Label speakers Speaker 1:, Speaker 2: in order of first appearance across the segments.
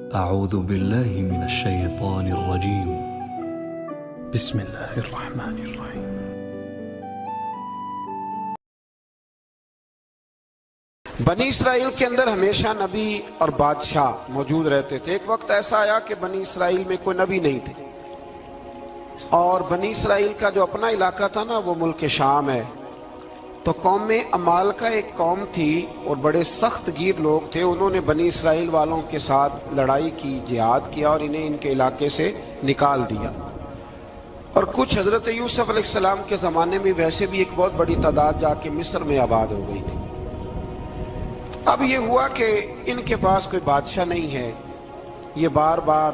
Speaker 1: أعوذ بالله من الشيطان الرجيم بسم الله الرحمن الرحيم
Speaker 2: بنی اسرائیل کے اندر ہمیشہ نبی اور بادشاہ موجود رہتے تھے۔ ایک وقت ایسا آیا کہ بنی اسرائیل میں کوئی نبی نہیں تھے، اور بنی اسرائیل کا جو اپنا علاقہ تھا نا وہ ملک شام ہے، تو قوم عمال کا ایک قوم تھی اور بڑے سخت گیر لوگ تھے۔ انہوں نے بنی اسرائیل والوں کے ساتھ لڑائی کی، جہاد کیا اور انہیں ان کے علاقے سے نکال دیا۔ اور کچھ حضرت یوسف علیہ السلام کے زمانے میں ویسے بھی ایک بہت بڑی تعداد جا کے مصر میں آباد ہو گئی تھی۔ اب یہ ہوا کہ ان کے پاس کوئی بادشاہ نہیں ہے، یہ بار بار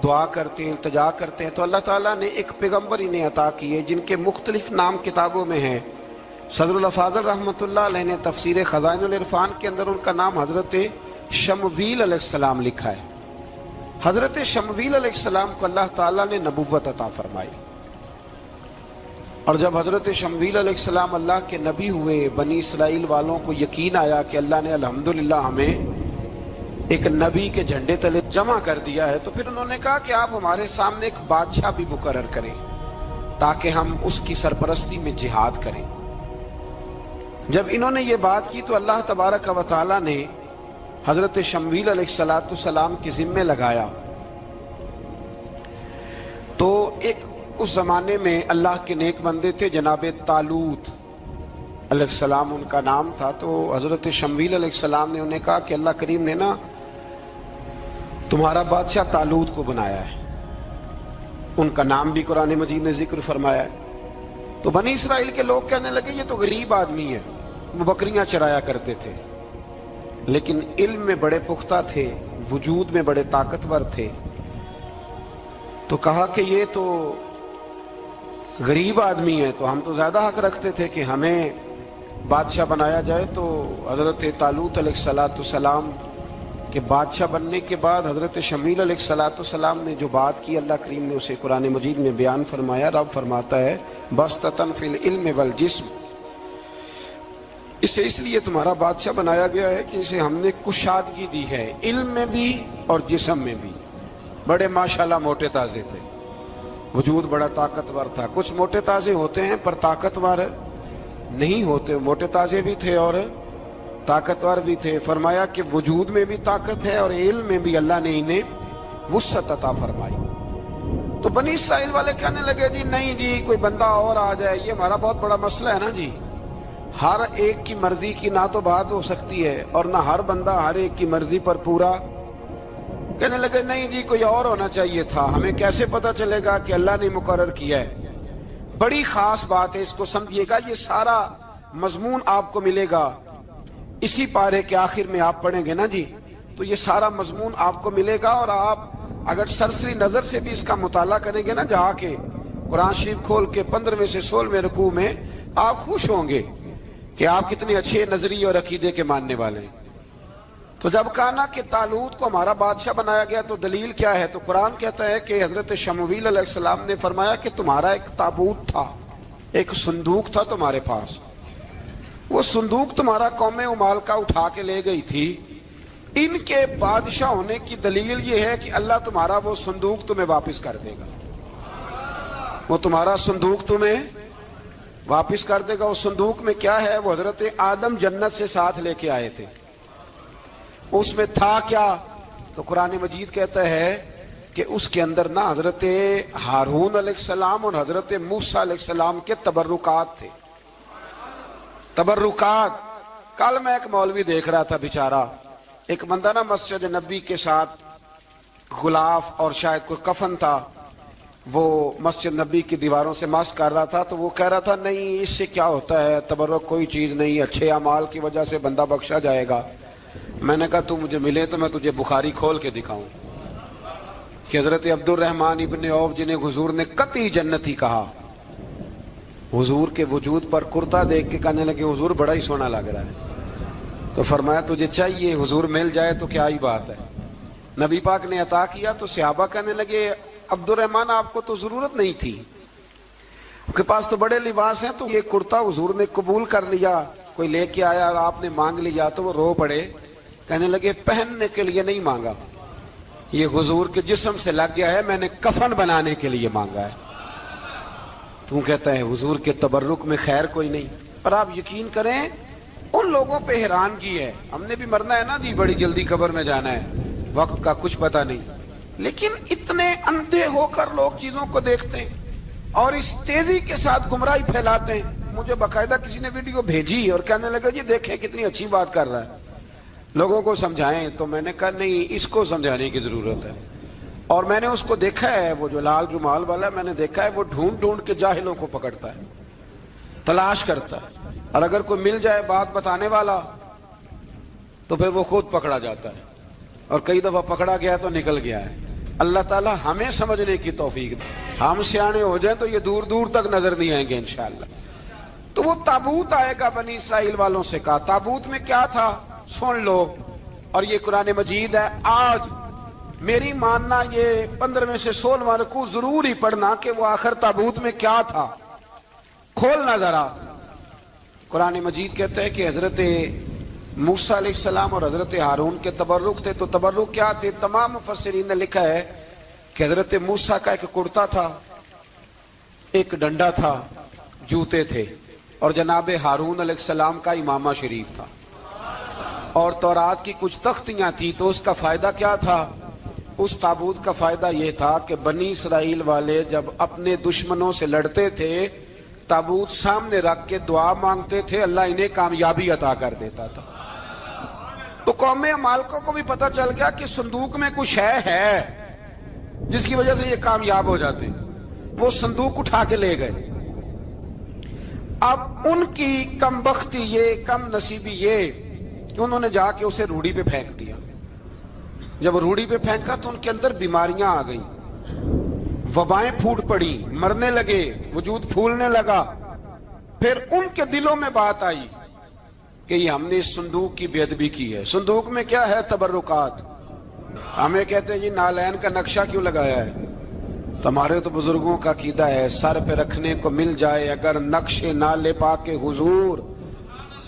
Speaker 2: دعا کرتے ہیں، التجا کرتے ہیں، تو اللہ تعالیٰ نے ایک پیغمبر انہیں عطا کیے جن کے مختلف نام کتابوں میں ہیں۔ صدر الافاضل رحمۃ اللہ علیہ نے تفسیر خزائن العرفان کے اندر ان کا نام حضرت شمویل علیہ السلام لکھا ہے۔ حضرت شمویل علیہ السلام کو اللہ تعالیٰ نے نبوت عطا فرمائی، اور جب حضرت شمویل علیہ السلام اللہ کے نبی ہوئے، بنی اسرائیل والوں کو یقین آیا کہ اللہ نے الحمدللہ ہمیں ایک نبی کے جھنڈے تلے جمع کر دیا ہے، تو پھر انہوں نے کہا کہ آپ ہمارے سامنے ایک بادشاہ بھی مقرر کریں تاکہ ہم اس کی سرپرستی میں جہاد کریں۔ جب انہوں نے یہ بات کی تو اللہ تبارک و تعالیٰ نے حضرت شمویل علیہ السلام کے ذمے لگایا۔ تو ایک اس زمانے میں اللہ کے نیک بندے تھے، جناب طالوت علیہ السلام ان کا نام تھا۔ تو حضرت شمویل علیہ السلام نے انہیں کہا کہ اللہ کریم نے نا تمہارا بادشاہ طالوت کو بنایا ہے، ان کا نام بھی قرآن مجید نے ذکر فرمایا ہے۔ تو بنی اسرائیل کے لوگ کہنے لگے یہ تو غریب آدمی ہے، وہ بکریاں چرایا کرتے تھے، لیکن علم میں بڑے پختہ تھے، وجود میں بڑے طاقتور تھے۔ تو کہا کہ یہ تو غریب آدمی ہے، تو ہم تو زیادہ حق رکھتے تھے کہ ہمیں بادشاہ بنایا جائے۔ تو حضرت طالوت علیہ السلام کے بادشاہ بننے کے بعد حضرت شمویل علیہ السلام نے جو بات کی، اللہ کریم نے اسے قرآن مجید میں بیان فرمایا۔ رب فرماتا ہے بسطۃ فی العلم والجسم، اسے اس لیے تمہارا بادشاہ بنایا گیا ہے کہ اسے ہم نے کشادگی دی ہے، علم میں بھی اور جسم میں بھی۔ بڑے ماشاءاللہ موٹے تازے تھے، وجود بڑا طاقتور تھا۔ کچھ موٹے تازے ہوتے ہیں پر طاقتور نہیں ہوتے، موٹے تازے بھی تھے اور طاقتور بھی تھے۔ فرمایا کہ وجود میں بھی طاقت ہے اور علم میں بھی اللہ نے انہیں وسعت عطا فرمائی۔ تو بنی اسرائیل والے کہنے لگے جی نہیں جی کوئی بندہ اور آ جائے، یہ ہمارا بہت بڑا مسئلہ ہے نا جی، ہر ایک کی مرضی کی نہ تو بات ہو سکتی ہے اور نہ ہر بندہ ہر ایک کی مرضی پر پورا۔ کہنے لگے نہیں جی کوئی اور ہونا چاہیے تھا، ہمیں کیسے پتا چلے گا کہ اللہ نے مقرر کیا ہے؟ بڑی خاص بات ہے، اس کو سمجھیے گا، یہ سارا مضمون آپ کو ملے گا اسی پارے کے آخر میں، آپ پڑھیں گے نا جی تو یہ سارا مضمون آپ کو ملے گا، اور آپ اگر سرسری نظر سے بھی اس کا مطالعہ کریں گے نا، جہاں کے قرآن شریف کھول کے 15ویں سے 16ویں رکوع میں، آپ خوش ہوں گے کہ آپ کتنے اچھے نظریے اور عقیدے کے ماننے والے ہیں۔ تو جب کہا نا کہ طالوت کو ہمارا بادشاہ بنایا گیا تو دلیل کیا ہے، تو قرآن کہتا ہے کہ حضرت شمویل علیہ السلام نے فرمایا کہ تمہارا ایک تابوت تھا، ایک صندوق تھا تمہارے پاس، وہ صندوق تمہارا قوم عمال کا اٹھا کے لے گئی تھی۔ ان کے بادشاہ ہونے کی دلیل یہ ہے کہ اللہ تمہارا وہ صندوق تمہیں واپس کر دے گا، وہ تمہارا صندوق تمہیں واپس کر دے گا۔ اس صندوق میں کیا ہے؟ وہ حضرت آدم جنت سے ساتھ لے کے آئے تھے، اس میں تھا کیا؟ تو قرآن مجید کہتا ہے کہ اس کے اندر نا حضرت ہارون علیہ السلام اور حضرت موسیٰ علیہ السلام کے تبرکات تھے، تبرکات۔ کل میں ایک مولوی دیکھ رہا تھا بیچارہ، ایک بندہ نا مسجد نبی کے ساتھ غلاف اور شاید کوئی کفن تھا، وہ مسجد نبی کی دیواروں سے مس کر رہا تھا، تو وہ کہہ رہا تھا نہیں اس سے کیا ہوتا ہے، تبرک کوئی چیز نہیں، اچھے اعمال کی وجہ سے بندہ بخشا جائے گا۔ میں نے کہا تو مجھے ملے تو میں تجھے بخاری کھول کے دکھاؤں کہ حضرت عبد الرحمن ابن عوف جنہیں حضور نے قطعی جنتی کہا، حضور کے وجود پر کرتا دیکھ کے کہنے لگے حضور بڑا ہی سونا لگ رہا ہے، تو فرمایا تجھے چاہیے حضور مل جائے تو کیا ہی بات ہے۔ نبی پاک نے عطا کیا تو صحابہ کہنے لگے عبد الرحمن آپ کو تو ضرورت نہیں تھی، آپ کے پاس تو بڑے لباس ہیں، تو یہ کرتا حضور نے قبول کر لیا، کوئی لے کے آیا اور آپ نے مانگ لیا۔ تو وہ رو پڑے، کہنے لگے پہننے کے لیے نہیں مانگا، یہ حضور کے جسم سے لگ گیا ہے، میں نے کفن بنانے کے لیے مانگا ہے. تو کہتا ہے حضور کے تبرک میں خیر کوئی نہیں. پر آپ یقین کریں ان لوگوں پہ حیرانگی ہے. ہم نے بھی مرنا ہے نا جی، بڑی جلدی قبر میں جانا ہے، وقت کا کچھ پتہ نہیں، لیکن اتنے اندھے ہو کر لوگ چیزوں کو دیکھتے ہیں اور اس تیزی کے ساتھ گمراہی پھیلاتے ہیں. مجھے باقاعدہ کسی نے ویڈیو بھیجی اور کہنے لگا جی دیکھیں کتنی اچھی بات کر رہا ہے، لوگوں کو سمجھائیں. تو میں نے کہا نہیں، اس کو سمجھانے کی ضرورت ہے. اور میں نے اس کو دیکھا ہے، وہ جو لال رومال والا، میں نے دیکھا ہے وہ ڈھونڈ ڈھونڈ کے جاہلوں کو پکڑتا ہے، تلاش کرتا ہے، اور اگر کوئی مل جائے بات بتانے والا تو پھر وہ خود پکڑا جاتا ہے، اور کئی دفعہ پکڑا گیا تو نکل گیا ہے. اللہ تعالی ہمیں سمجھنے کی توفیق دے. ہم سیانے ہو جائیں تو یہ دور دور تک نظر نہیں آئیں گے انشاءاللہ. تو وہ تابوت آئے گا، بنی اسرائیل والوں سے کہا تابوت میں کیا تھا سن لو. اور یہ قرآن مجید ہے. آج میری ماننا یہ 15 سے 16 رکوع ضرور ہی پڑھنا کہ وہ آخر تابوت میں کیا تھا. کھولنا ذرا. قرآن مجید کہتا ہے کہ حضرت موسیٰ علیہ السلام اور حضرت ہارون کے تبرک تھے. تو تبرک کیا تھے؟ تمام مفسرین نے لکھا ہے کہ حضرت موسیٰ کا ایک کرتا تھا، ایک ڈنڈا تھا، جوتے تھے، اور جناب ہارون علیہ السلام کا امامہ شریف تھا، اور تورات کی کچھ تختیاں تھی. تو اس کا فائدہ کیا تھا؟ اس تابوت کا فائدہ یہ تھا کہ بنی اسرائیل والے جب اپنے دشمنوں سے لڑتے تھے تابوت سامنے رکھ کے دعا مانگتے تھے، اللہ انہیں کامیابی عطا کر دیتا تھا. تو قوم عمالقہ کو بھی پتہ چل گیا کہ صندوق میں کچھ ہے جس کی وجہ سے یہ کامیاب ہو جاتے. وہ صندوق اٹھا کے لے گئے. اب ان کی کم بختی یہ، کم نصیبی یہ کہ انہوں نے جا کے اسے روڑی پہ پھینک دیا. جب روڑی پہ پھینکا تو ان کے اندر بیماریاں آ گئیں، وبائیں پھوٹ پڑی، مرنے لگے، وجود پھولنے لگا. پھر ان کے دلوں میں بات آئی کہ یہ ہم نے اس صندوق کی بے ادبی کی ہے. صندوق میں کیا ہے؟ تبرکات. ہمیں کہتے ہیں جی نالین کا نقشہ کیوں لگایا ہے؟ تمہارے تو بزرگوں کا عقیدہ ہے سر پہ رکھنے کو مل جائے اگر نقش نالے پاک حضور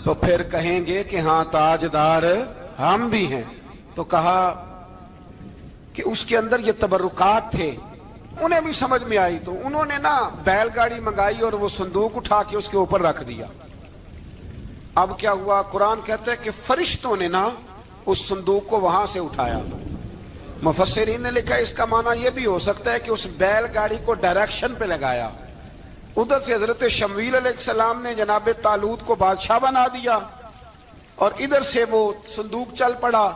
Speaker 2: تو پھر کہیں گے کہ ہاں تاجدار ہم بھی ہیں. تو کہا کہ اس کے اندر یہ تبرکات تھے. انہیں بھی سمجھ میں آئی تو انہوں نے نا بیل گاڑی منگائی اور وہ صندوق اٹھا کے اس کے اوپر رکھ دیا. اب کیا ہوا؟ قرآن کہتا ہے کہ فرشتوں نے نا اس صندوق کو وہاں سے اٹھایا. مفسرین نے لکھا اس کا معنی یہ بھی ہو سکتا ہے کہ اس بیل گاڑی کو ڈائریکشن پہ لگایا. ادھر سے حضرت شمویل علیہ السلام نے جناب طالوت کو بادشاہ بنا دیا اور ادھر سے وہ صندوق چل پڑا.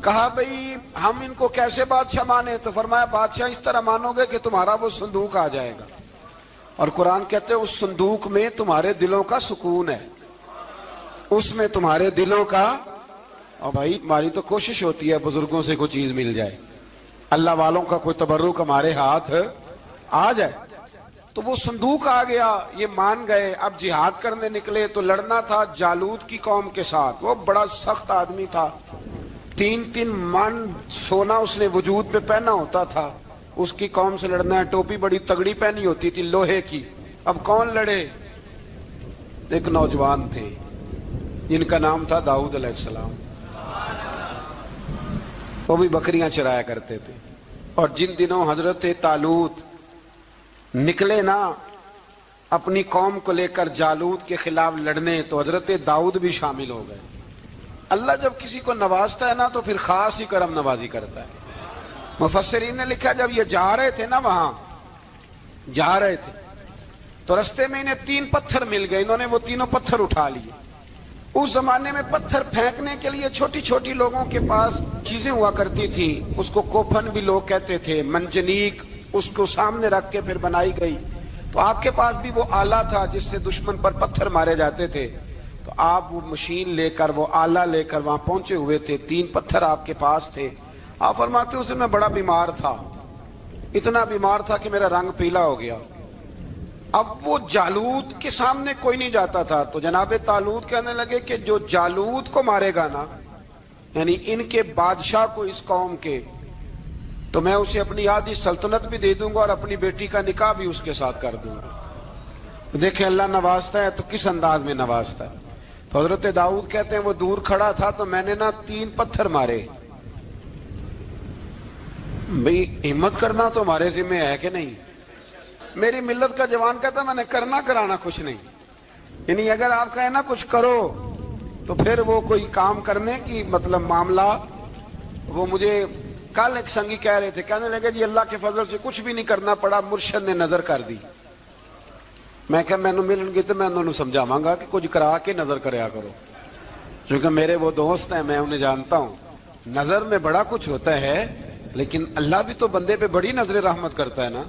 Speaker 2: کہا بھئی ہم ان کو کیسے بادشاہ مانے؟ تو فرمایا بادشاہ اس طرح مانو گے کہ تمہارا وہ صندوق آ جائے گا. اور قرآن کہتے ہیں اس صندوق میں تمہارے دلوں کا سکون ہے، اس میں تمہارے دلوں کا. اور بھائی ہماری تو کوشش ہوتی ہے بزرگوں سے کوئی چیز مل جائے، اللہ والوں کا کوئی تبرک ہمارے ہاتھ آ جائے. تو وہ صندوق آ گیا، یہ مان گئے. اب جہاد کرنے نکلے تو لڑنا تھا جالوت کی قوم کے ساتھ. وہ بڑا سخت آدمی تھا، 3 من سونا اس نے وجود پہ پہنا ہوتا تھا. اس کی قوم سے لڑنا ہے، ٹوپی بڑی تگڑی پہنی ہوتی تھی لوہے کی. اب کون لڑے؟ ایک نوجوان تھے جن کا نام تھا داؤد علیہ السلام. وہ بھی بکریاں چرایا کرتے تھے. اور جن دنوں حضرت طالوت نکلے نا اپنی قوم کو لے کر جالوت کے خلاف لڑنے تو حضرت داؤد بھی شامل ہو گئے. اللہ جب کسی کو نوازتا ہے نا تو پھر خاص ہی کرم نوازی کرتا ہے. مفسرین نے لکھا جب یہ جا رہے تھے نا، وہاں جا رہے تھے تو رستے میں انہیں 3 پتھر مل گئے. انہوں نے وہ تینوں پتھر اٹھا لیے. اس زمانے میں پتھر پھینکنے کے لیے چھوٹی چھوٹی لوگوں کے پاس چیزیں ہوا کرتی تھی. اس کو کوپھن بھی لوگ کہتے تھے، منجنیک. اس کو سامنے رکھ کے پھر بنائی گئی. تو آپ کے پاس بھی وہ آلہ تھا جس سے دشمن پر پتھر مارے جاتے تھے. تو آپ وہ مشین لے کر، وہ آلہ لے کر وہاں پہنچے ہوئے تھے. 3 پتھر آپ کے پاس تھے. آپ فرماتے اس میں بڑا بیمار تھا، اتنا بیمار تھا کہ میرا رنگ پیلا ہو گیا. اب وہ جالوت کے سامنے کوئی نہیں جاتا تھا. تو جناب طالوت کہنے لگے کہ جو جالوت کو مارے گا نا، یعنی ان کے بادشاہ کو اس قوم کے، تو میں اسے اپنی آدھی سلطنت بھی دے دوں گا اور اپنی بیٹی کا نکاح بھی اس کے ساتھ کر دوں گا. دیکھیں اللہ نوازتا ہے تو کس انداز میں نوازتا ہے. تو حضرت داؤد کہتے ہیں وہ دور کھڑا تھا تو میں نے نا 3 پتھر مارے. بھئی ہمت کرنا تو ہمارے ذمہ ہے کہ نہیں؟ میری ملت کا جوان کہتا ہے میں نے کرنا کرانا کچھ نہیں، یعنی اگر آپ کہیں نا کچھ کرو تو پھر وہ کوئی کام کرنے کی مطلب معاملہ. وہ مجھے کل ایک سنگی کہہ رہے تھے، کہنے لگے جی اللہ کے فضل سے کچھ بھی نہیں کرنا پڑا، مرشد نے نظر کر دی. میں کہا میں ملن گی تو میں انہوں نے سمجھاواں گا کہ کچھ کرا کے نظر کریا کرو، کیونکہ میرے وہ دوست ہیں، میں انہیں جانتا ہوں. نظر میں بڑا کچھ ہوتا ہے، لیکن اللہ بھی تو بندے پہ بڑی نظر رحمت کرتا ہے نا.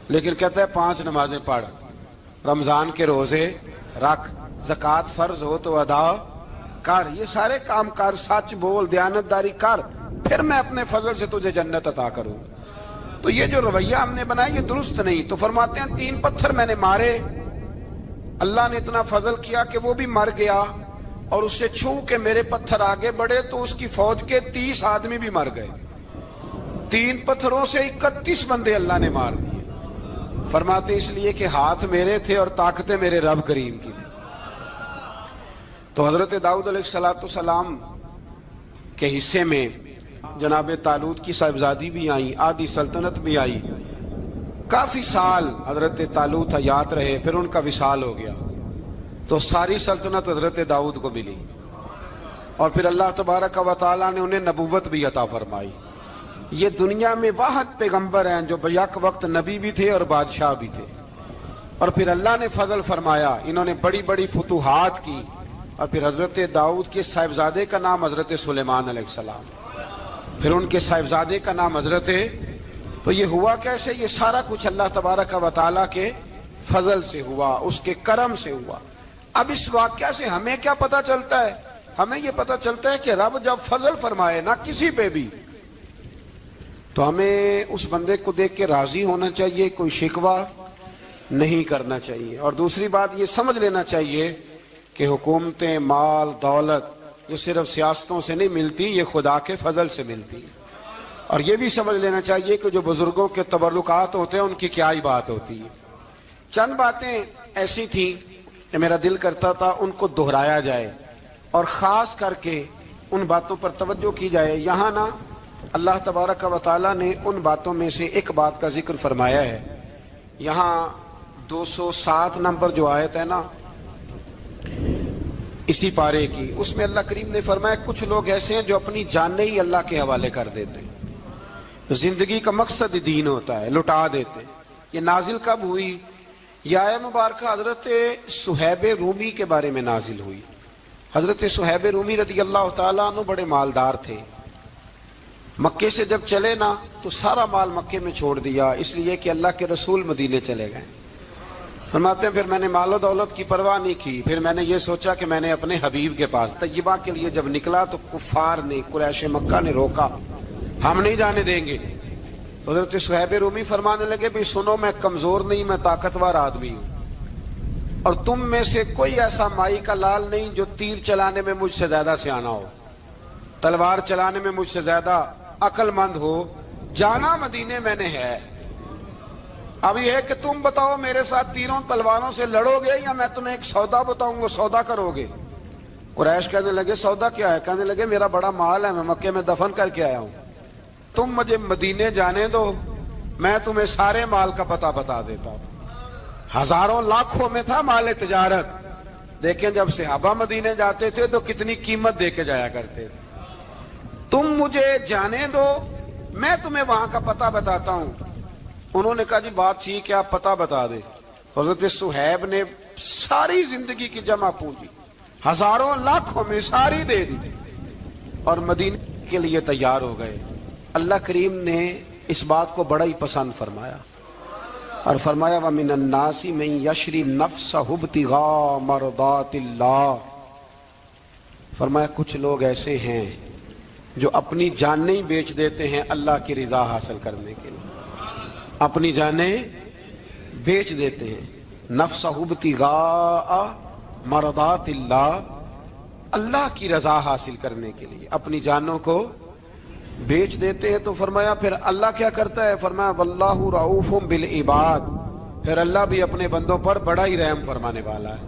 Speaker 2: لیکن کہتا ہے 5 نمازیں پڑھ، رمضان کے روزے رکھ، زکوٰۃ فرض ہو تو ادا کر، یہ سارے کام کر، سچ بول، دیانتداری کر، پھر میں اپنے فضل سے تجھے جنت عطا کروں. تو یہ جو رویہ ہم نے بنایا یہ درست نہیں. تو فرماتے ہیں 3 پتھر میں نے مارے، اللہ نے اتنا فضل کیا کہ وہ بھی مر گیا، اور اسے چھو کے میرے پتھر آگے بڑھے تو اس کی فوج کے 30 آدمی بھی مر گئے. 3 پتھروں سے 31 بندے اللہ نے مار دیے. فرماتے اس لیے کہ ہاتھ میرے تھے اور طاقتیں میرے رب کریم کی تھی. تو حضرت داؤد علیہ السلام کے حصے میں جناب طالوت کی صاحبزادی بھی آئیں، آدھی سلطنت بھی آئی. کافی سال حضرت طالوت حیات رہے، پھر ان کا وصال ہو گیا تو ساری سلطنت حضرت داؤد کو ملی، اور پھر اللہ تبارک و تعالیٰ نے انہیں نبوت بھی عطا فرمائی. یہ دنیا میں واحد پیغمبر ہیں جو بیک وقت نبی بھی تھے اور بادشاہ بھی تھے. اور پھر اللہ نے فضل فرمایا، انہوں نے بڑی بڑی فتوحات کی. اور پھر حضرت داؤد کے صاحبزادے کا نام حضرت سلیمان علیہ السلام، پھر ان کے صاحبزادے کا نام حضرت. تو یہ ہوا کیسے؟ یہ سارا کچھ اللہ تبارک و تعالیٰ کے فضل سے ہوا، اس کے کرم سے ہوا. اب اس واقعہ سے ہمیں کیا پتہ چلتا ہے؟ ہمیں یہ پتہ چلتا ہے کہ رب جب فضل فرمائے نہ کسی پہ بھی، تو ہمیں اس بندے کو دیکھ کے راضی ہونا چاہیے، کوئی شکوہ نہیں کرنا چاہیے. اور دوسری بات یہ سمجھ لینا چاہیے کہ حکومتیں، مال، دولت یہ صرف سیاستوں سے نہیں ملتی، یہ خدا کے فضل سے ملتی. اور یہ بھی سمجھ لینا چاہیے کہ جو بزرگوں کے تبرکات ہوتے ہیں ان کی کیا ہی بات ہوتی ہے. چند باتیں ایسی تھیں کہ میرا دل کرتا تھا ان کو دہرایا جائے، اور خاص کر کے ان باتوں پر توجہ کی جائے. یہاں نا اللہ تبارک و تعالیٰ نے ان باتوں میں سے ایک بات کا ذکر فرمایا ہے. یہاں 207 نمبر جو آیت ہے نا اسی پارے کی، اس میں اللہ کریم نے فرمایا کچھ لوگ ایسے ہیں جو اپنی جانیں ہی اللہ کے حوالے کر دیتے ہیں. زندگی کا مقصد دین ہوتا ہے، لٹا دیتے. یہ نازل کب ہوئی؟ یہ آیت مبارکہ حضرت صہیب رومی کے بارے میں نازل ہوئی. حضرت صہیب رومی رضی اللہ تعالیٰ عنہ بڑے مالدار تھے. مکے سے جب چلے نا تو سارا مال مکے میں چھوڑ دیا، اس لیے کہ اللہ کے رسول مدینے چلے گئے. فرماتے ہیں پھر میں نے مال و دولت کی پرواہ نہیں کی، پھر میں نے یہ سوچا کہ میں نے اپنے حبیب کے پاس طیبہ کے لیے جب نکلا تو کفار نے، قریش مکہ نے روکا، ہم نہیں جانے دیں گے. تو حضرت صہیب رومی فرمانے لگے بھی سنو، میں کمزور نہیں، میں طاقتور آدمی ہوں، اور تم میں سے کوئی ایسا مائی کا لال نہیں جو تیر چلانے میں مجھ سے زیادہ سیانا ہو، تلوار چلانے میں مجھ سے زیادہ عقل مند ہو. جانا مدینے میں نے ہے. اب یہ ہے کہ تم بتاؤ میرے ساتھ تیروں تلواروں سے لڑو گے یا میں تمہیں ایک سودا بتاؤں گا، سودا کرو گے؟ قریش کہنے لگے سودا کیا ہے؟ کہنے لگے میرا بڑا مال ہے، میں مکے میں دفن کر کے آیا ہوں، تم مجھے مدینے جانے دو، میں تمہیں سارے مال کا پتہ بتا دیتا ہوں. ہزاروں لاکھوں میں تھا مال تجارت. دیکھیں جب صحابہ مدینے جاتے تھے تو کتنی قیمت دے کے جایا کرتے تھے. تم مجھے جانے دو، میں تمہیں وہاں کا پتہ بتاتا ہوں. انہوں نے کہا جی بات ٹھیک ہے، آپ پتہ بتا دیں. حضرت صہیب نے ساری زندگی کی جمع پونجی ہزاروں لاکھوں میں ساری دے دی اور مدینے کے لیے تیار ہو گئے. اللہ کریم نے اس بات کو بڑا ہی پسند فرمایا اور فرمایا وَمِنَ النَّاسِ مَن يَشْرِي نَفْسَهُ ابْتِغَاءَ مَرْضَاتِ اللَّهِ. فرمایا کچھ لوگ ایسے ہیں جو اپنی جانیں ہی بیچ دیتے ہیں اللہ کی رضا حاصل کرنے کے لیے، اپنی جانیں بیچ دیتے ہیں. نَفْسَهُ ابْتِغَاءَ مَرْضَاتِ اللَّهِ، اللہ کی رضا حاصل کرنے کے لیے اپنی جانوں کو بیچ دیتے ہیں. تو فرمایا پھر اللہ کیا کرتا ہے؟ فرمایا واللہ رؤوف بالعباد، پھر اللہ بھی اپنے بندوں پر بڑا ہی رحم فرمانے والا ہے.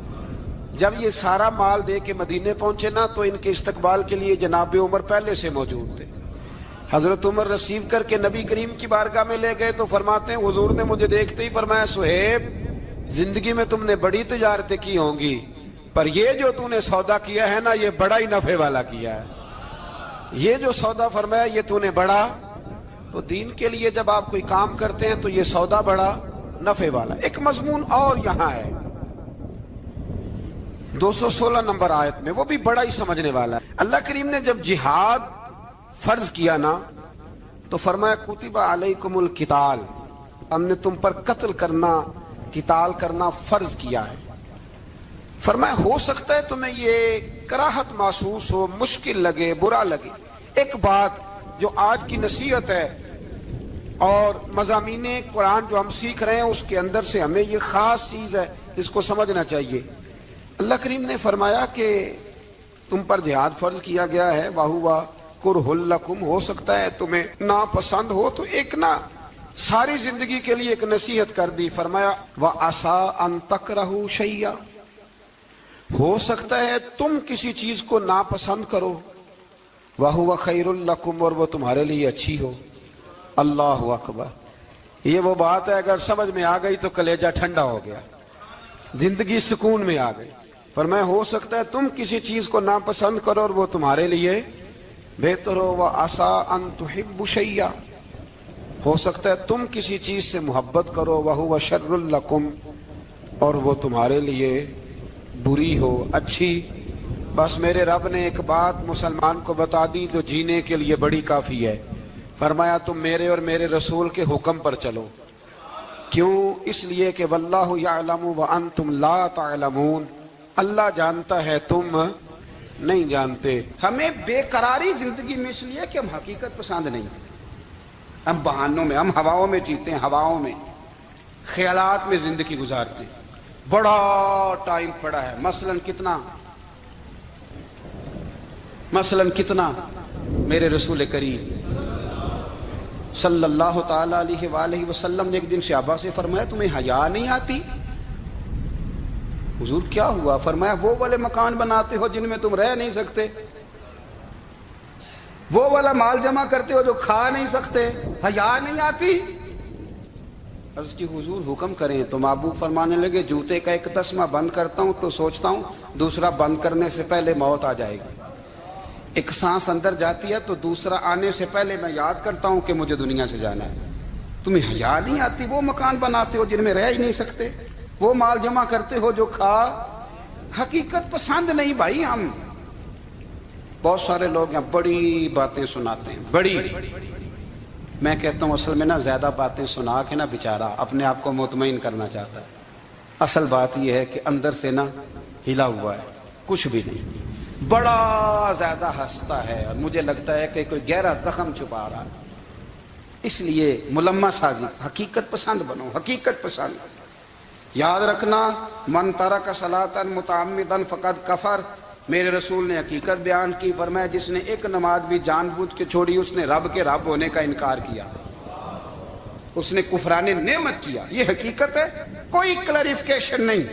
Speaker 2: جب یہ سارا مال دے کے مدینے پہنچے نا تو ان کے استقبال کے لیے جناب عمر پہلے سے موجود تھے. حضرت عمر ریسیو کر کے نبی کریم کی بارگاہ میں لے گئے تو فرماتے ہیں حضور نے مجھے دیکھتے ہی فرمایا صہیب زندگی میں تم نے بڑی تجارتیں کی ہوں گی پر یہ جو تم نے سودا کیا ہے نا یہ بڑا ہی نفع والا کیا ہے. یہ جو سودا فرمایا یہ تو نے بڑا. تو دین کے لیے جب آپ کوئی کام کرتے ہیں تو یہ سودا بڑا نفع والا. ایک مضمون اور یہاں ہے 216 نمبر آیت میں, وہ بھی بڑا ہی سمجھنے والا ہے. اللہ کریم نے جب جہاد فرض کیا نا تو فرمایا کتب علیکم القتال, ہم نے تم پر قتل کرنا قتال کرنا فرض کیا ہے. فرمایا ہو سکتا ہے تمہیں یہ کراہت محسوس ہو, مشکل لگے, برا لگے. ایک بات جو آج کی نصیحت ہے اور مضامین قرآن جو ہم سیکھ رہے ہیں اس کے اندر سے ہمیں یہ خاص چیز ہے, اس کو سمجھنا چاہیے. اللہ کریم نے فرمایا کہ تم پر جہاد فرض کیا گیا ہے, وَهُوَ كُرْهٌ لَكُمْ, ہو سکتا ہے تمہیں ناپسند ہو. تو ایک نا ساری زندگی کے لیے ایک نصیحت کر دی. فرمایا وَعَسَىٰ أَن تَكْرَهُوا شَيْئًا, ہو سکتا ہے تم کسی چیز کو ناپسند کرو, وَهُوَ خَيْرٌ لَكُمْ, اور وہ تمہارے لیے اچھی ہو. اللہ اکبر. یہ وہ بات ہے اگر سمجھ میں آ گئی تو کلیجہ ٹھنڈا ہو گیا, زندگی سکون میں آ گئی. فرمایا ہو سکتا ہے تم کسی چیز کو ناپسند کرو اور وہ تمہارے لیے بہتر ہو. وَعَسَىٰ أَن تُحِبُّوا شَيْئًا, ہو سکتا ہے تم کسی چیز سے محبت کرو, وَهُوَ شَرٌّ لَكُمْ, اور وہ تمہارے لیے بری ہو, اچھی. بس میرے رب نے ایک بات مسلمان کو بتا دی جو جینے کے لیے بڑی کافی ہے. فرمایا تم میرے اور میرے رسول کے حکم پر چلو. کیوں؟ اس لیے کہ واللہ یعلم وانتم لا تعلمون, اللہ جانتا ہے تم نہیں جانتے. ہمیں بے قراری زندگی میں اس لیے کہ ہم حقیقت پسند نہیں, ہم بہانوں میں, ہم ہواؤں میں جیتے ہیں, ہواؤں میں خیالات میں زندگی گزارتے ہیں. بڑا ٹائم پڑا ہے. مثلاً کتنا میرے رسول کریم صلی اللہ تعالی علیہ وآلہ وسلم نے ایک دن صحابہ سے فرمایا تمہیں حیا نہیں آتی؟ حضور کیا ہوا؟ فرمایا وہ والے مکان بناتے ہو جن میں تم رہ نہیں سکتے, وہ والا مال جمع کرتے ہو جو کھا نہیں سکتے, حیا نہیں آتی؟ عرض کی حضور حکم کریں. تو محبوب فرمانے لگے جوتے کا ایک تسمہ بند کرتا ہوں تو سوچتا ہوں دوسرا بند کرنے سے پہلے موت آ جائے گی. ایک سانس اندر جاتی ہے تو دوسرا آنے سے پہلے میں یاد کرتا ہوں کہ مجھے دنیا سے جانا ہے. تمہیں حیا نہیں آتی؟ وہ مکان بناتے ہو جن میں رہ ہی نہیں سکتے, وہ مال جمع کرتے ہو جو کھا. حقیقت پسند نہیں بھائی. ہم بہت سارے لوگ ہیں بڑی باتیں سناتے ہیں, بڑی. میں کہتا ہوں اصل میں نا زیادہ باتیں سنا کے نا بیچارہ اپنے آپ کو مطمئن کرنا چاہتا ہے. اصل بات یہ ہے کہ اندر سے نا ہلا ہوا ہے, کچھ بھی نہیں. بڑا زیادہ ہنستا ہے اور مجھے لگتا ہے کہ کوئی گہرا زخم چھپا رہا ہے. اس لیے ملمہ سازی, حقیقت پسند بنو, حقیقت پسند. یاد رکھنا من ترک صلاۃ متعمدا فقد کفر, میرے رسول نے حقیقت بیان کی. فرمایا جس نے ایک نماز بھی جان بوجھ کے چھوڑی اس نے رب کے رب ہونے کا انکار کیا, اس نے کفران نعمت کیا. یہ حقیقت ہے, کوئی کلیریفیکیشن نہیں,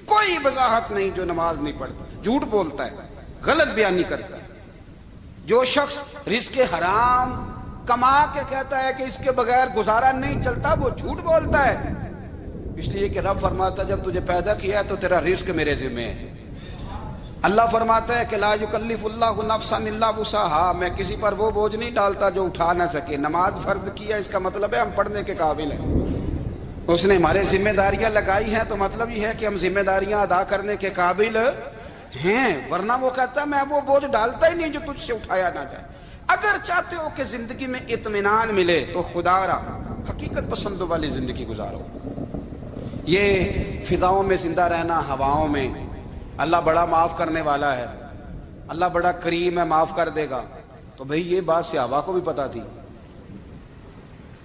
Speaker 2: کوئی وضاحت نہیں. جو نماز نہیں پڑھتا, جھوٹ بولتا ہے, غلط بیانی کرتا ہے. جو شخص رزق حرام کما کے کہتا ہے کہ اس کے بغیر گزارا نہیں چلتا, وہ جھوٹ بولتا ہے. اس لیے کہ رب فرماتا ہے جب تجھے پیدا کیا ہے تو تیرا رزق میرے ذمہ ہے. اللہ فرماتا ہے کہ لا یکلف اللہ نفسا الا وسعها, میں کسی پر وہ بوجھ نہیں ڈالتا جو اٹھا نہ سکے. نماز فرض کیا اس کا مطلب ہے ہم پڑھنے کے قابل ہیں. اس نے ہمارے ذمہ داریاں لگائی ہیں تو مطلب یہ ہے کہ ہم ذمہ داریاں ادا کرنے کے قابل ہیں. ورنہ وہ کہتا ہے میں وہ بوجھ ڈالتا ہی نہیں جو تجھ سے اٹھایا نہ جائے. اگر چاہتے ہو کہ زندگی میں اطمینان ملے تو خدا را حقیقت پسندوں والی زندگی گزارو. یہ فضاؤں میں زندہ رہنا, ہواؤں میں. اللہ بڑا معاف کرنے والا ہے, اللہ بڑا کریم ہے, معاف کر دے گا. تو بھئی یہ بات صحابہ کو بھی پتا تھی,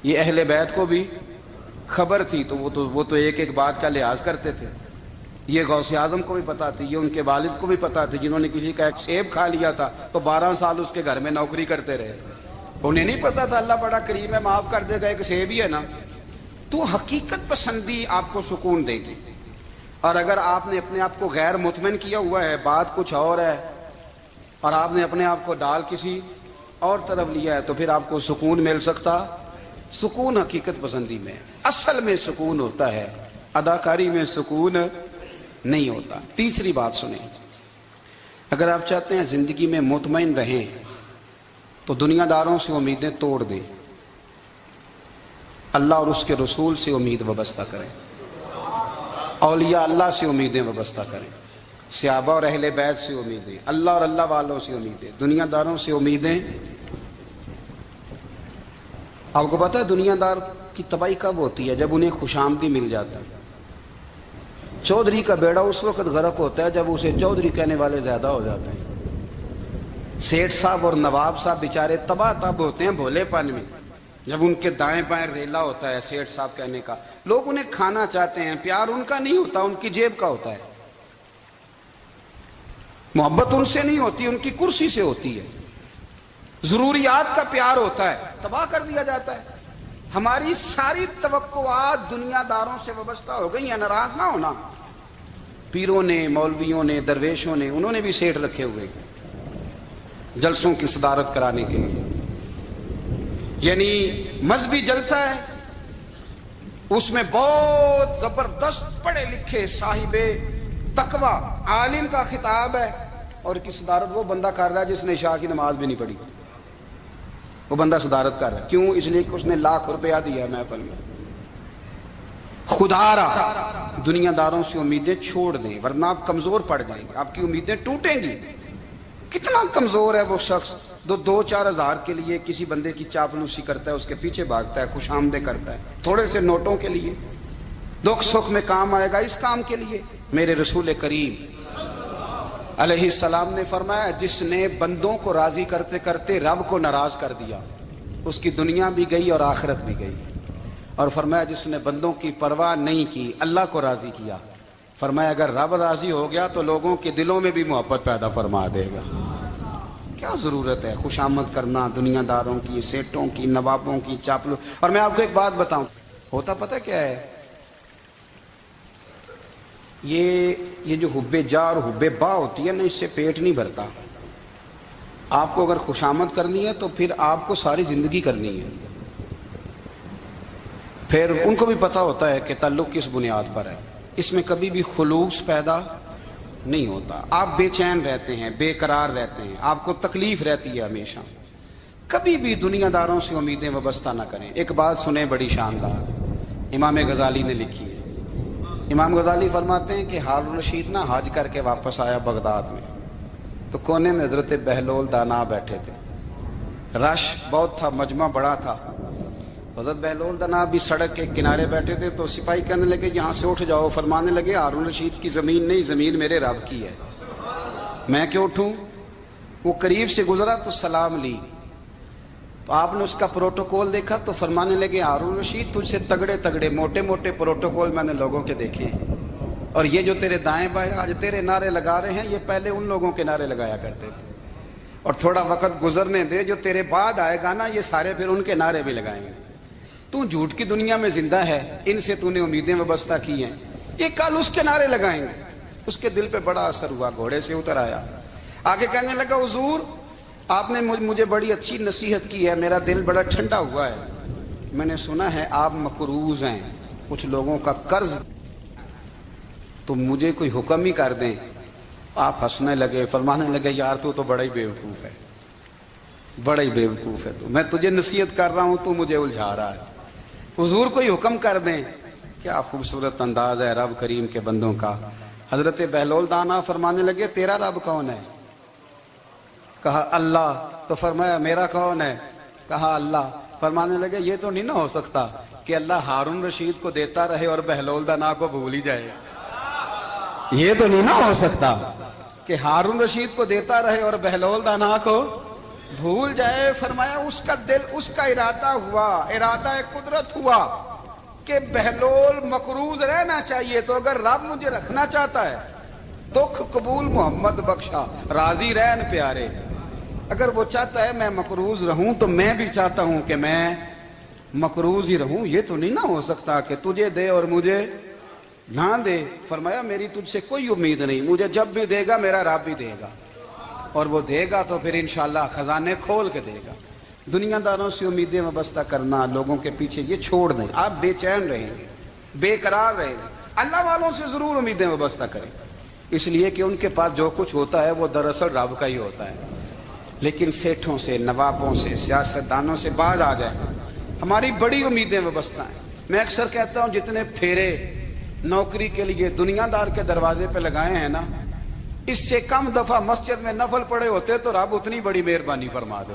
Speaker 2: یہ اہل بیت کو بھی خبر تھی, تو وہ تو ایک ایک بات کا لحاظ کرتے تھے. یہ غوث اعظم کو بھی پتا تھی, یہ ان کے والد کو بھی پتا تھی جنہوں نے کسی کا ایک سیب کھا لیا تھا تو 12 سال اس کے گھر میں نوکری کرتے رہے. انہیں نہیں پتا تھا اللہ بڑا کریم ہے, معاف کر دے گا, ایک سیب ہی ہے نا. تو حقیقت پسندی آپ کو سکون دے گی. اور اگر آپ نے اپنے آپ کو غیر مطمئن کیا ہوا ہے, بات کچھ اور ہے, اور آپ نے اپنے آپ کو ڈال کسی اور طرف لیا ہے تو پھر آپ کو سکون مل سکتا؟ سکون حقیقت پسندی میں، اصل میں سکون ہوتا ہے، اداکاری میں سکون نہیں ہوتا۔ تیسری بات سنیں، اگر آپ چاہتے ہیں زندگی میں مطمئن رہیں تو دنیا داروں سے امیدیں توڑ دیں، اللہ اور اس کے رسول سے امید وابستہ کریں، اولیاء اللہ سے امیدیں وابستہ کریں، صحابہ اور اہل بیت سے امیدیں، اللہ اور اللہ والوں سے امیدیں، دنیا داروں سے امیدیں۔ آپ کو پتہ ہے دنیا دار کی تباہی کب ہوتی ہے؟ جب انہیں خوش آمدی مل جاتی ہے۔ چودھری کا بیڑا اس وقت غرق ہوتا ہے جب اسے چودھری کہنے والے زیادہ ہو جاتے ہیں۔ سیٹھ صاحب اور نواب صاحب بیچارے تباہ تب ہوتے ہیں بھولے پن میں، جب ان کے دائیں بائیں ریلا ہوتا ہے سیٹھ صاحب کہنے کا، لوگ انہیں کھانا چاہتے ہیں، پیار ان کا نہیں ہوتا، ان کی جیب کا ہوتا ہے، محبت ان سے نہیں ہوتی، ان کی کرسی سے ہوتی ہے، ضروریات کا پیار ہوتا ہے، تباہ کر دیا جاتا ہے۔ ہماری ساری توقعات دنیا داروں سے وابستہ ہو گئی ہیں، ناراض نہ ہونا۔ پیروں نے، مولویوں نے، درویشوں نے، انہوں نے بھی سیٹ رکھے ہوئے جلسوں کی صدارت کرانے کے لیے، یعنی مذہبی جلسہ ہے، اس میں بہت زبردست پڑھے لکھے صاحب تقوی عالم کا خطاب ہے، اور کی صدارت وہ بندہ کر رہا ہے جس نے عشاء کی نماز بھی نہیں پڑھی، وہ بندہ صدارت کر رہا ہے۔ کیوں؟ اس لیے کہ اس نے ₹1,00,000 دیا محفل میں۔ خدا را دنیا داروں سے امیدیں چھوڑ دیں ورنہ آپ کمزور پڑ جائیں گے، آپ کی امیدیں ٹوٹیں گی۔ کتنا کمزور ہے وہ شخص جو 2-4 ہزار کے لیے کسی بندے کی چاپلوسی کرتا ہے، اس کے پیچھے بھاگتا ہے، خوش آمدیں کرتا ہے تھوڑے سے نوٹوں کے لیے، دکھ سکھ میں کام آئے گا اس کام کے لیے۔ میرے رسول کریم علیہ السلام نے فرمایا جس نے بندوں کو راضی کرتے کرتے رب کو ناراض کر دیا اس کی دنیا بھی گئی اور آخرت بھی گئی، اور فرمایا جس نے بندوں کی پرواہ نہیں کی اللہ کو راضی کیا، فرمایا اگر رب راضی ہو گیا تو لوگوں کے دلوں میں بھی محبت پیدا فرما دے گا۔ کیا ضرورت ہے خوش آمد کرنا دنیا داروں کی، سیٹوں کی، نوابوں کی، چاپلو۔ اور میں آپ کو ایک بات بتاؤں، ہوتا پتہ کیا ہے، یہ جو حب جا اور حب با ہوتی ہے نا، اس سے پیٹ نہیں بھرتا۔ آپ کو اگر خوش آمد کرنی ہے تو پھر آپ کو ساری زندگی کرنی ہے۔ پھر ان کو بھی پتہ ہوتا ہے کہ تعلق کس بنیاد پر ہے، اس میں کبھی بھی خلوص پیدا نہیں ہوتا۔ آپ بے چین رہتے ہیں، بے قرار رہتے ہیں، آپ کو تکلیف رہتی ہے ہمیشہ۔ کبھی بھی دنیا داروں سے امیدیں وابستہ نہ کریں۔ ایک بات سنیں بڑی شاندار، امام غزالی نے لکھی ہے۔ امام غزالی فرماتے ہیں کہ ہارون رشید نا حج کر کے واپس آیا بغداد میں، تو کونے میں حضرت بہلول دانا بیٹھے تھے، رش بہت تھا، مجمع بڑا تھا۔ حضرت بہلول دانا بھی سڑک کے کنارے بیٹھے تھے، تو سپاہی کہنے لگے یہاں سے اٹھ جاؤ، فرمانے لگے ہارون رشید کی زمین نہیں، زمین میرے رب کی ہے، میں کیوں اٹھوں؟ وہ قریب سے گزرا تو سلام لی، تو آپ نے اس کا پروٹوکول دیکھا تو فرمانے لگے ہارون رشید تجھ سے تگڑے تگڑے موٹے موٹے پروٹوکول میں نے لوگوں کے دیکھے ہیں، اور یہ جو تیرے دائیں بائیں آج تیرے نعرے لگا رہے ہیں یہ پہلے ان لوگوں کے نعرے لگایا کرتے تھے، اور تھوڑا وقت گزرنے دے، جو تیرے بعد آئے گا نا یہ سارے پھر ان کے نعرے بھی لگائیں گے۔ تو جھوٹ کی دنیا میں زندہ ہے، ان سے تو نے امیدیں وابستہ کی ہیں، یہ کل اس کے نعرے لگائیں گے۔ اس کے دل پہ بڑا اثر ہوا، گھوڑے سے اتر آیا، آگے کہنے لگا حضور آپ نے مجھے بڑی اچھی نصیحت کی ہے، میرا دل بڑا ٹھنڈا ہوا ہے، میں نے سنا ہے آپ مقروض ہیں، کچھ لوگوں کا قرض، تو مجھے کوئی حکم ہی کر دیں۔ آپ ہنسنے لگے، فرمانے لگے یار تو بڑا ہی بیوقوف ہے، بڑا ہی بیوقوف ہے، تو میں تجھے نصیحت کر رہا ہوں تو مجھے الجھا رہا ہے، حضور کوئی حکم کر دیں۔ کیا خوبصورت انداز ہے رب کریم کے بندوں کا۔ حضرت بہلول دانا فرمانے لگے تیرا رب کون ہے؟ کہا اللہ، تو فرمایا میرا کون ہے؟ کہا اللہ۔ فرمانے لگے یہ تو نہیں نہ ہو سکتا کہ اللہ ہارون رشید کو دیتا رہے اور بہلول دانا کو بھول ہی جائے، یہ تو نہیں نہ ہو سکتا کہ ہارون رشید کو دیتا رہے اور بہلول دانا کو بھول جائے۔ فرمایا اس کا دل، اس کا ارادہ ہوا، ارادہ قدرت ہوا کہ بہلول مقروض رہنا چاہیے، تو اگر رب مجھے رکھنا چاہتا ہے، دکھ قبول محمد بخشا، راضی رہن پیارے، اگر وہ چاہتا ہے میں مقروض رہوں تو میں بھی چاہتا ہوں کہ میں مقروض ہی رہوں، یہ تو نہیں نہ ہو سکتا کہ تجھے دے اور مجھے نہ دے۔ فرمایا میری تجھ سے کوئی امید نہیں، مجھے جب بھی دے گا میرا رب بھی دے گا۔ اور وہ دے گا تو پھر انشاءاللہ خزانے کھول کے دے گا۔ دنیا داروں سے امیدیں وابستہ کرنا، لوگوں کے پیچھے، یہ چھوڑ دیں۔ آپ بے چین رہیں گے، بے قرار رہیں گے۔ اللہ والوں سے ضرور امیدیں وابستہ کریں، اس لیے کہ ان کے پاس جو کچھ ہوتا ہے وہ دراصل رب کا ہی ہوتا ہے۔ لیکن سیٹھوں سے، نوابوں سے، سیاستدانوں سے باز آ جائیں، ہماری بڑی امیدیں وابستہ ہیں۔ میں اکثر کہتا ہوں جتنے پھیرے نوکری کے لیے دنیا دار کے دروازے پہ لگائے ہیں نا، اس سے کم دفعہ مسجد میں نفل پڑے ہوتے تو رب اتنی بڑی مہربانی فرما دے۔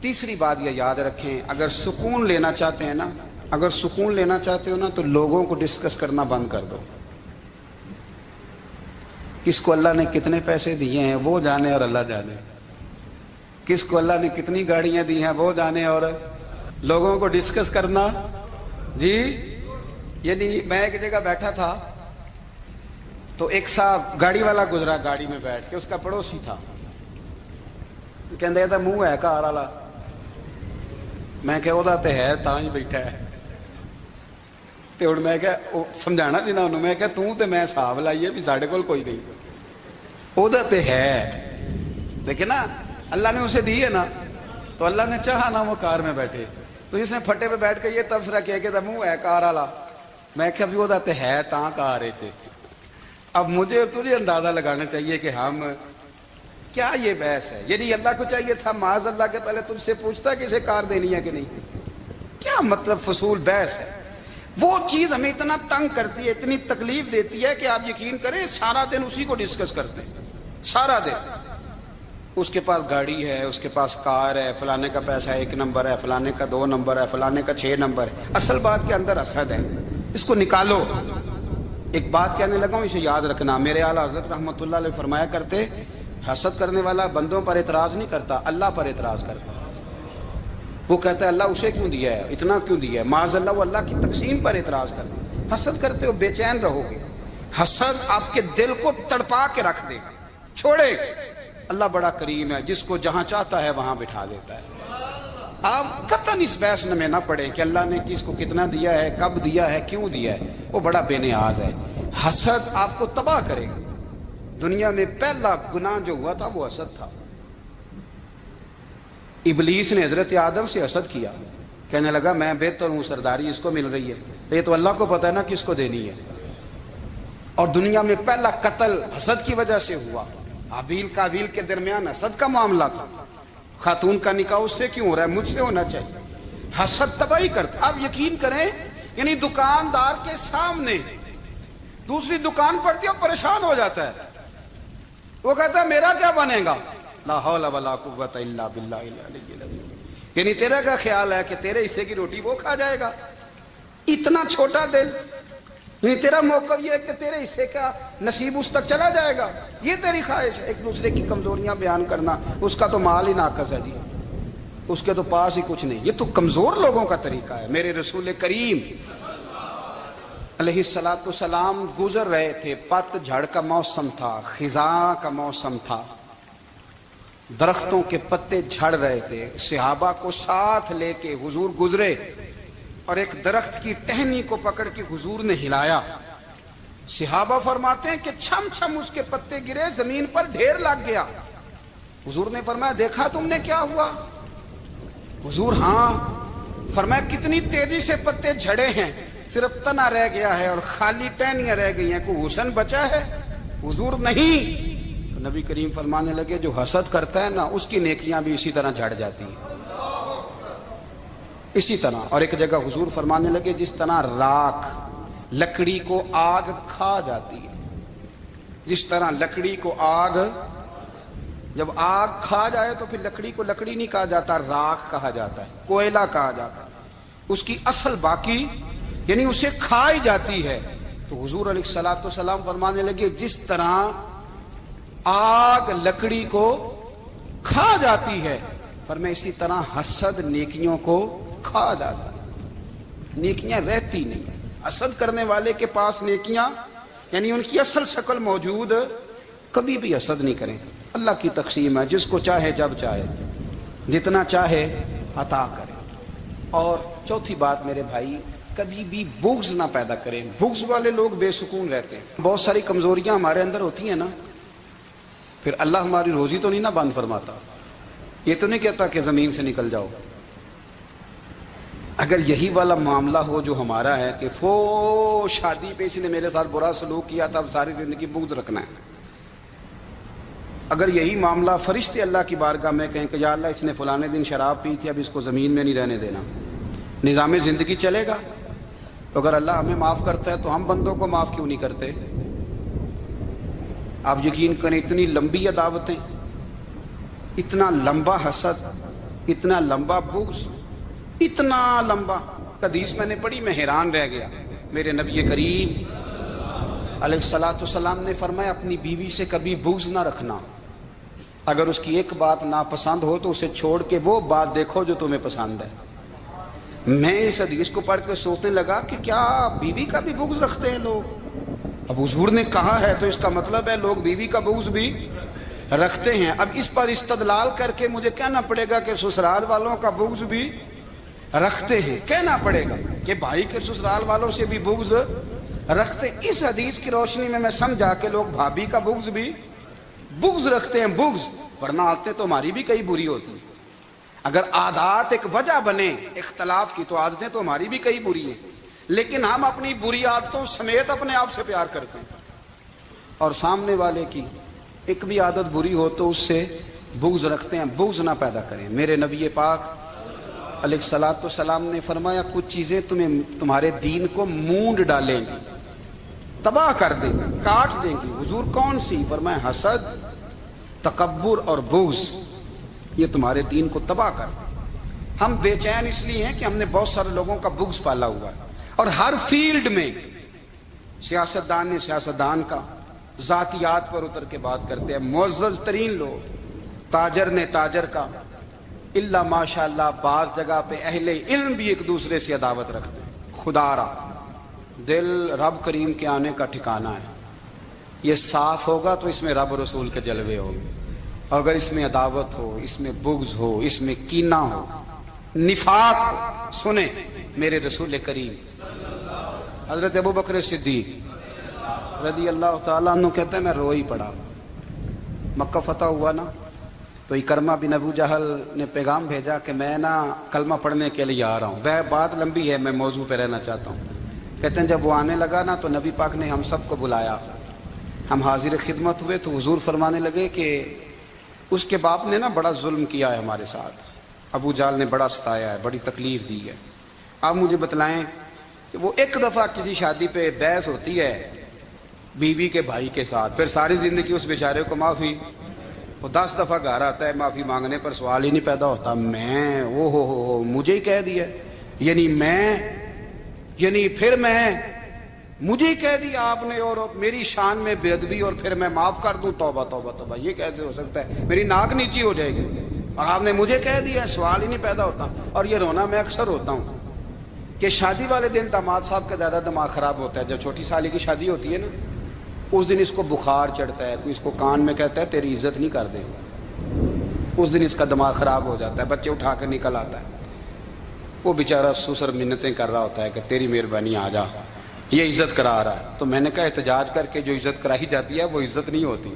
Speaker 2: تیسری بات یہ یاد رکھیں، اگر سکون لینا چاہتے ہیں نا، اگر سکون لینا چاہتے ہو نا تو لوگوں کو ڈسکس کرنا بند کر دو۔ کس کو اللہ نے کتنے پیسے دیے ہیں وہ جانے اور اللہ جانے، کس کو اللہ نے کتنی گاڑیاں دی ہیں وہ جانے، اور لوگوں کو ڈسکس کرنا جی۔ یعنی میں ایک جگہ بیٹھا تھا تو ایک صاحب گاڑی والا گزرا، گاڑی میں بیٹھ کے، اس کا پڑوسی تھا، کہندا منہ ہے گھر والا، میں کہ وہ تے ہے تاں ہی بیٹھا ہے۔ تے ہن میں کہ سمجھانا سی نا انہوں، میں کہ توں تے میں حساب لائیے بھی ساڈے کول کوئی نہیں، وہ تے ہے، دیکھیں نا اللہ نے اسے دی ہے نا، تو اللہ نے چاہا نا وہ کار میں بیٹھے، تو اس نے پھٹے پہ بیٹھ کے یہ تبصرہ کیا کہ منہ ہے کار والا، میں کہ ابھی وہ تے ہے تاں کار رہے تھے۔ اب مجھے تجھے اندازہ لگانا چاہیے کہ ہم کیا یہ بحث ہے، یعنی اللہ کو چاہیے تھا معاذ اللہ کے پہلے تم سے پوچھتا کہ اسے کار دینی ہے کہ نہیں، کیا مطلب فضول بحث ہے۔ وہ چیز ہمیں اتنا تنگ کرتی ہے، اتنی تکلیف دیتی ہے کہ آپ یقین کریں سارا دن اسی کو ڈسکس کرتے ہیں، سارا دن۔ اس کے پاس گاڑی ہے، اس کے پاس کار ہے، فلانے کا پیسہ 1 نمبر ہے، فلانے کا 2 نمبر ہے، فلانے کا 6 نمبر ہے۔ اصل بات کے اندر حسد ہے، اس کو نکالو۔ ایک بات کہنے لگا ہوں، اسے یاد رکھنا، میرے اعلیٰ حضرت رحمۃ اللہ علیہ فرمایا کرتے، حسد کرنے والا بندوں پر اعتراض نہیں کرتا، اللہ پر اعتراض کرتا۔ وہ کہتا ہے اللہ اسے کیوں دیا ہے، اتنا کیوں دیا ہے، معاذ اللہ وہ اللہ کی تقسیم پر اعتراض کرتا ہے۔ حسد کرتے ہو بے چین رہو گے، حسد آپ کے دل کو تڑپا کے رکھ دے گا، چھوڑے۔ اللہ بڑا کریم ہے، جس کو جہاں چاہتا ہے وہاں بٹھا دیتا ہے۔ آپ قطعاً اس بحث میں نہ پڑیں کہ اللہ نے کس کو کتنا دیا ہے، کب دیا ہے، کیوں دیا ہے، وہ بڑا بے نیاز ہے۔ حسد آپ کو تباہ کرے گا۔ دنیا میں پہلا گناہ جو ہوا تھا وہ حسد تھا۔ ابلیس نے حضرت آدم سے حسد کیا، کہنے لگا میں بہتر ہوں، سرداری اس کو مل رہی ہے، یہ تو اللہ کو پتہ ہے نا کس کو دینی ہے۔ اور دنیا میں پہلا قتل حسد کی وجہ سے ہوا، حابیل قابیل کے درمیان حسد کا معاملہ تھا۔ خاتون کا نکاح اس سے کیوں ہو رہا ہے، مجھ سے ہونا چاہیے۔ حسد تباہی کرتا۔ آپ یقین کریں، یعنی دکاندار کے سامنے دوسری دکان پڑتی ہے اور پریشان ہو جاتا ہے، وہ کہتا ہے میرا کیا بنے گا، لا حول ولا قوت الا باللہ العلی العظیم۔ یعنی تیرا کا خیال ہے کہ تیرے حصے کی روٹی وہ کھا جائے گا، اتنا چھوٹا دل، یعنی تیرا موقف یہ ہے کہ تیرے حصے کا نصیب اس تک چلا جائے گا، یہ تیری خواہش ہے۔ ایک دوسرے کی کمزوریاں بیان کرنا، اس کا تو مال ہی ناقص ہے جی، اس کے تو پاس ہی کچھ نہیں، یہ تو کمزور لوگوں کا طریقہ ہے۔ میرے رسول کریم علیہ السلام گزر رہے تھے، پت جھڑ کا موسم تھا، خزاں کا موسم تھا، درختوں کے پتے جھڑ رہے تھے، صحابہ کو ساتھ لے کے حضور گزرے اور ایک درخت کی ٹہنی کو پکڑ کے حضور نے ہلایا۔ صحابہ فرماتے ہیں کہ چھم چھم اس کے پتے گرے، زمین پر ڈھیر لگ گیا۔ حضور نے فرمایا دیکھا تم نے کیا ہوا؟ حضور ہاں۔ فرمایا کتنی تیزی سے پتے جھڑے ہیں، صرف تنا رہ گیا ہے اور خالی ٹہنیاں رہ گئی ہیں، کوئی حسن بچا ہے؟ حضور نہیں۔ تو نبی کریم فرمانے لگے جو حسد کرتا ہے نا اس کی نیکیاں بھی اسی طرح جھڑ جاتی ہیں، اسی طرح۔ اور ایک جگہ حضور فرمانے لگے جس طرح راکھ لکڑی کو آگ کھا جاتی ہے، جس طرح لکڑی کو آگ، جب آگ کھا جائے تو پھر لکڑی کو لکڑی نہیں کہا جاتا، راکھ کہا جاتا ہے، کوئلہ کہا جاتا ہے، اس کی اصل باقی یعنی اسے کھائی جاتی ہے۔ تو حضور علیہ السلام فرمانے لگے جس طرح آگ لکڑی کو کھا جاتی ہے، فرمایا اسی طرح حسد نیکیوں کو کھا جاتا ہے، نیکیاں رہتی نہیں۔ حسد کرنے والے کے پاس نیکیاں یعنی ان کی اصل شکل موجود، کبھی بھی حسد نہیں کریں۔ اللہ کی تقسیم ہے، جس کو چاہے جب چاہے جتنا چاہے عطا کرے۔ اور چوتھی بات میرے بھائی، کبھی بھی بغض نہ پیدا کریں، بغض والے لوگ بے سکون رہتے ہیں۔ بہت ساری کمزوریاں ہمارے اندر ہوتی ہیں نا، پھر اللہ ہماری روزی تو نہیں نہ بند فرماتا، یہ تو نہیں کہتا کہ زمین سے نکل جاؤ۔ اگر یہی والا معاملہ ہو جو ہمارا ہے کہ شادی پہ اس نے میرے ساتھ برا سلوک کیا تھا، اب ساری زندگی بغض رکھنا ہے، اگر یہی معاملہ فرشتے اللہ کی بارگاہ میں کہیں کہ یا اللہ اس نے فلانے دن شراب پی تھی، اب اس کو زمین میں نہیں رہنے دینا، نظام زندگی چلے گا؟ تو اگر اللہ ہمیں معاف کرتا ہے تو ہم بندوں کو معاف کیوں نہیں کرتے؟ آپ یقین کریں، اتنی لمبی عداوتیں، اتنا لمبا حسد، اتنا لمبا بغض، اتنا لمبا۔ حدیث میں نے پڑھی، میں حیران رہ گیا۔ میرے نبی کریم علیہ الصلوۃ والسلام نے فرمایا اپنی بیوی سے کبھی بغض نہ رکھنا، اگر اس کی ایک بات ناپسند ہو تو اسے چھوڑ کے وہ بات دیکھو جو تمہیں پسند ہے۔ میں اس حدیث کو پڑھ کے سوچنے لگا کہ کیا بیوی کا بھی بغض رکھتے ہیں لوگ؟ اب حضور نے کہا ہے تو اس کا مطلب ہے لوگ بیوی کا بغض بھی رکھتے ہیں۔ اب اس پر استدلال کر کے مجھے کہنا پڑے گا کہ سسرال والوں کا بغض بھی رکھتے ہیں، کہنا پڑے گا کہ بھائی کے سسرال والوں سے بھی بغض رکھتے ہیں۔ اس حدیث کی روشنی میں سمجھا کہ لوگ بھابھی کا بغض بھی بغض رکھتے ہیں، بغض، ورنہ عادتیں تو ہماری بھی کئی بری ہوتی ہیں۔ اگر عادات ایک وجہ بنے اختلاف کی تو عادتیں تو ہماری بھی کئی بری ہیں، لیکن ہم اپنی بری عادتوں سمیت اپنے آپ سے پیار کرتے ہیں، اور سامنے والے کی ایک بھی عادت بری ہو تو اس سے بغض رکھتے ہیں۔ بغض نہ پیدا کریں۔ میرے نبی پاک علیہ الصلوۃ والسلام نے فرمایا کچھ چیزیں تمہارے دین کو مونڈ ڈالیں گی، تباہ کر دیں گی، کاٹ دیں گی۔ حضور کون سی؟ فرمایا حسد، تکبر اور بغض، یہ تمہارے دین کو تباہ کر دیں۔ ہم بے چین اس لیے ہیں کہ ہم نے بہت سارے لوگوں کا بغض پالا ہوا ہے، اور ہر فیلڈ میں سیاستدان نے سیاستدان کا، ذاتیات پر اتر کے بات کرتے ہیں، معزز ترین لوگ، تاجر نے تاجر کا، اللہ ماشاء اللہ بعض جگہ پہ اہل علم بھی ایک دوسرے سے عداوت رکھتے ہیں۔ خدا را دل رب کریم کے آنے کا ٹھکانہ ہے، یہ صاف ہوگا تو اس میں رب رسول کے جلوے ہوں گے، اگر اس میں عداوت ہو، اس میں بغض ہو، اس میں کینہ ہو، نفاق ہو۔ سنیں میرے رسول کریم حضرت ابو بکر صدیق رضی اللہ تعالیٰ عنہ کہتے ہیں میں رو ہی پڑا۔ مکہ فتح ہوا نا تو اکرمہ بن ابو جہل نے پیغام بھیجا کہ میں نا کلمہ پڑھنے کے لیے آ رہا ہوں۔ بات لمبی ہے، میں موضوع پہ رہنا چاہتا ہوں۔ کہتے ہیں جب وہ آنے لگا نا تو نبی پاک نے ہم سب کو بلایا، ہم حاضر خدمت ہوئے تو حضور فرمانے لگے کہ اس کے باپ نے نا بڑا ظلم کیا ہے ہمارے ساتھ، ابو جہل نے بڑا ستایا ہے، بڑی تکلیف دی ہے۔ آپ مجھے بتلائیں کہ وہ ایک دفعہ کسی شادی پہ بحث ہوتی ہے بیوی کے بھائی کے ساتھ، پھر ساری زندگی اس بیچارے کو معافی، وہ 10 دفعہ گھر آتا ہے معافی مانگنے پر سوال ہی نہیں پیدا ہوتا، میں وہ ہو مجھے ہی کہہ دیا، یعنی پھر مجھے ہی کہہ دیا آپ نے، اور میری شان میں بے ادبی، اور پھر میں معاف کر دوں؟ توبہ توبہ توبہ، یہ کیسے ہو سکتا ہے؟ میری ناک نیچی ہو جائے گی، اور آپ نے مجھے کہہ دیا، سوال ہی نہیں پیدا ہوتا۔ اور یہ رونا میں اکثر ہوتا ہوں کہ شادی والے دن داماد صاحب کا زیادہ دماغ خراب ہوتا ہے۔ جب چھوٹی سالی کی شادی ہوتی ہے نا، اس دن اس کو بخار چڑھتا ہے، کوئی اس کو کان میں کہتا ہے تیری عزت نہیں کر دیں، اس دن اس کا دماغ خراب ہو جاتا ہے، بچے اٹھا کے نکل آتا ہے، وہ بیچارہ سسر منتیں کر رہا ہوتا ہے کہ تیری مہربانی آ جا، یہ عزت کرا رہا ہے۔ تو میں نے کہا احتجاج کر کے جو عزت کرائی جاتی ہے وہ عزت نہیں ہوتی۔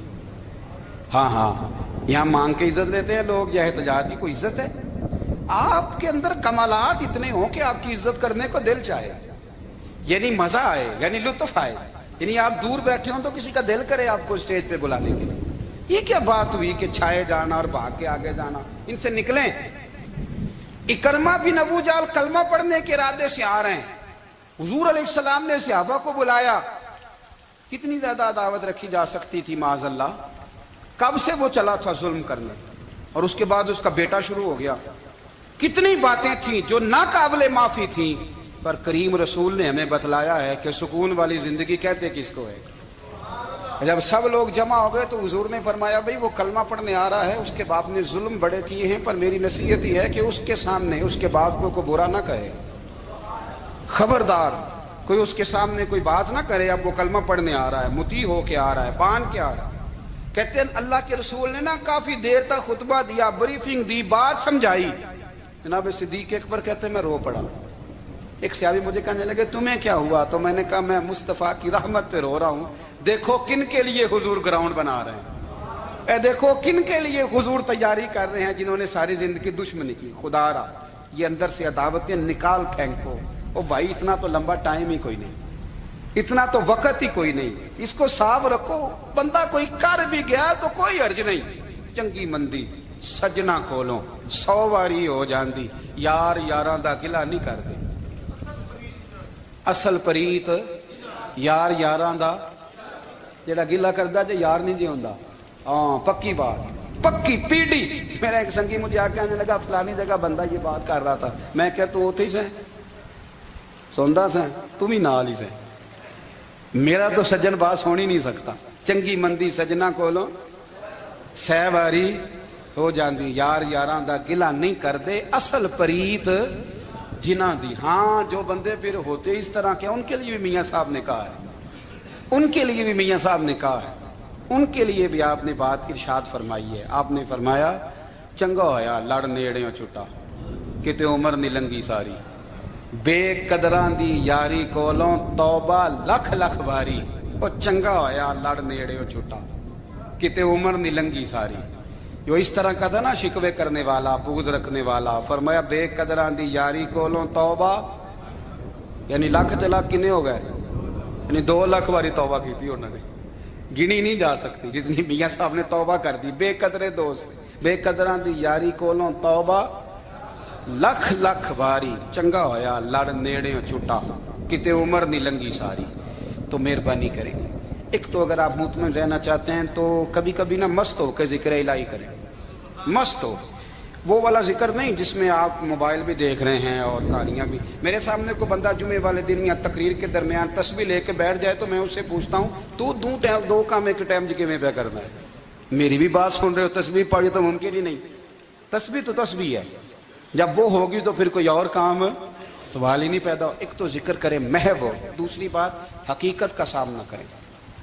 Speaker 2: ہاں یہاں مانگ کے عزت لیتے ہیں لوگ، یا احتجاج کی کوئی عزت ہے؟ آپ کے اندر کمالات اتنے ہوں کہ آپ کی عزت کرنے کو دل چاہے، یعنی مزہ آئے، یعنی لطف آئے، یعنی آپ دور بیٹھے ہوں تو کسی کا دل کرے آپ کو اسٹیج پہ بلانے کے لیے۔ یہ کیا بات ہوئی کہ چھائے جانا اور بھاگ کے آگے جانا؟ ان سے نکلیں۔ اکرمہ بن ابو جہل کلمہ پڑھنے کے ارادے سے آ رہے ہیں، حضور علیہ السلام نے صحابہ کو بلایا۔ کتنی زیادہ عداوت رکھی جا سکتی تھی معاذ اللہ؟ کب سے وہ چلا تھا ظلم کرنے، اور اس کے بعد اس کا بیٹا شروع ہو گیا۔ کتنی باتیں تھیں جو ناقابل معافی تھیں، پر کریم رسول نے ہمیں بتلایا ہے کہ سکون والی زندگی کہتے کس کو ہے۔ جب سب لوگ جمع ہو گئے تو حضور نے فرمایا بھئی وہ کلمہ پڑھنے آ رہا ہے، اس کے باپ نے ظلم بڑے کیے ہیں، پر میری نصیحت یہ ہے کہ اس کے سامنے اس کے باپ کو کوئی برا نہ کہے، خبردار کوئی اس کے سامنے کوئی بات نہ کرے۔ اب وہ کلمہ پڑھنے آ رہا ہے، مطیع ہو کے آ رہا ہے، بان کے آ رہا ہے۔ کہتے ہیں اللہ کے رسول نے نا کافی دیر تک خطبہ دیا، بریفنگ دی، بات سمجھائی۔ جناب صدیق اکبر کہتے ہیں میں رو پڑا۔ ایک صحابی مجھے کہنے لگے تمہیں کیا ہوا؟ تو میں نے کہا میں مصطفیٰ کی رحمت پہ رو رہا ہوں، دیکھو کن کے لیے حضور گراؤنڈ بنا رہے ہیں۔ اے دیکھو کن کے لیے حضور تیاری کر رہے ہیں جنہوں نے ساری زندگی دشمنی کی. خدا را یہ اندر سے عداوتیں نکال پھینکو. او بھائی اتنا تو لمبا ٹائم ہی کوئی نہیں, اتنا تو وقت ہی کوئی نہیں, اس کو صاف رکھو. بندہ کوئی کر بھی گیا تو کوئی حرج نہیں. چنگی مندی سجنا کولوں 100 واری ہو جاندی, یار یاراں دا گلا نہیں کر دے. اصل پریت یار یاراں دا جڑا گلا کردا جے یار نہیں جی ہوندا. ہاں پکی بات, پکی پیڑی. میرا ایک سنگی مجھے آ کے آنے لگا فلانی جگہ بندہ یہ بات کر رہا تھا. میں کہ تو اوتھے ہی سے سوندا سے, تم ہی نال ہی سے. میرا تو سجن باس ہو نہیں سکتا. چنگی مندی سجنا کولوں 100 واری ہو جاندی, یار یاراں دا گلا نہیں کر دے. اصل پریت جنہ دی. ہاں جو بندے پھر ہوتے اس طرح کے ان کے لیے بھی میاں صاحب نے کہا ہے, ان کے لیے بھی میاں صاحب نے کہا ہے, ان کے لیے بھی آپ نے بات ارشاد فرمائی ہے. آپ نے فرمایا چنگا ہویا لڑ نیڑیوں چھٹا کتے عمر نہیں لنگی ساری. بے قدراں دی یاری کولوں توبہ لکھ لکھ باری. او چنگا ہویا لڑ نیڑیوں چھٹا کتے عمر نہیں لنگی ساری. جو اس طرح کا تھا نا شکوے کرنے والا, بغض رکھنے والا. فرمایا بے قدراں دی یاری کولوں توبہ, یعنی لاکھ تے لاکھ کنے ہو گئے, یعنی 2 لاکھ باری توبہ کی تھی انہوں نے, گنی نہیں جا سکتی جتنی میاں صاحب نے توبہ کر دی. بے قدرے دوست, بے قدراں دی یاری کولوں توبہ لکھ لکھ باری. چنگا ہویا لڑ نیڑیوں چھٹا کتے عمر نہیں لنگی ساری. تو مہربانی کریں, ایک تو اگر آپ مطمئن رہنا چاہتے ہیں تو کبھی کبھی نا مست ہو کے ذکر الہی کریں. مست ہو, وہ والا ذکر نہیں جس میں آپ موبائل بھی دیکھ رہے ہیں اور کہانیاں بھی. میرے سامنے کو بندہ جمعے والے دن یا تقریر کے درمیان تسبیح لے کے بیٹھ جائے تو میں اس سے پوچھتا ہوں تو 2 کام ایک ٹائم جی میں پہ کرنا ہے. میری بھی بات سن رہے ہو, تسبیح پڑھی تو ممکن ہی نہیں. تسبیح تو تسبیح ہے, جب وہ ہوگی تو پھر کوئی اور کام سوال ہی نہیں پیدا. ایک تو ذکر کریں محو ہو, دوسری بات حقیقت کا سامنا کریں.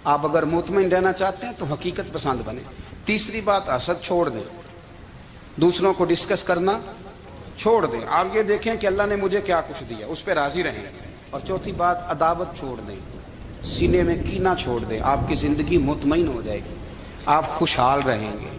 Speaker 2: آپ اگر مطمئن رہنا چاہتے ہیں تو حقیقت پسند بنیں. تیسری بات حسد چھوڑ دیں, دوسروں کو ڈسکس کرنا چھوڑ دیں. آپ یہ دیکھیں کہ اللہ نے مجھے کیا کچھ دیا, اس پہ راضی رہیں. اور چوتھی بات عداوت چھوڑ دیں, سینے میں کینہ چھوڑ دیں. آپ کی زندگی مطمئن ہو جائے گی, آپ خوشحال رہیں گے.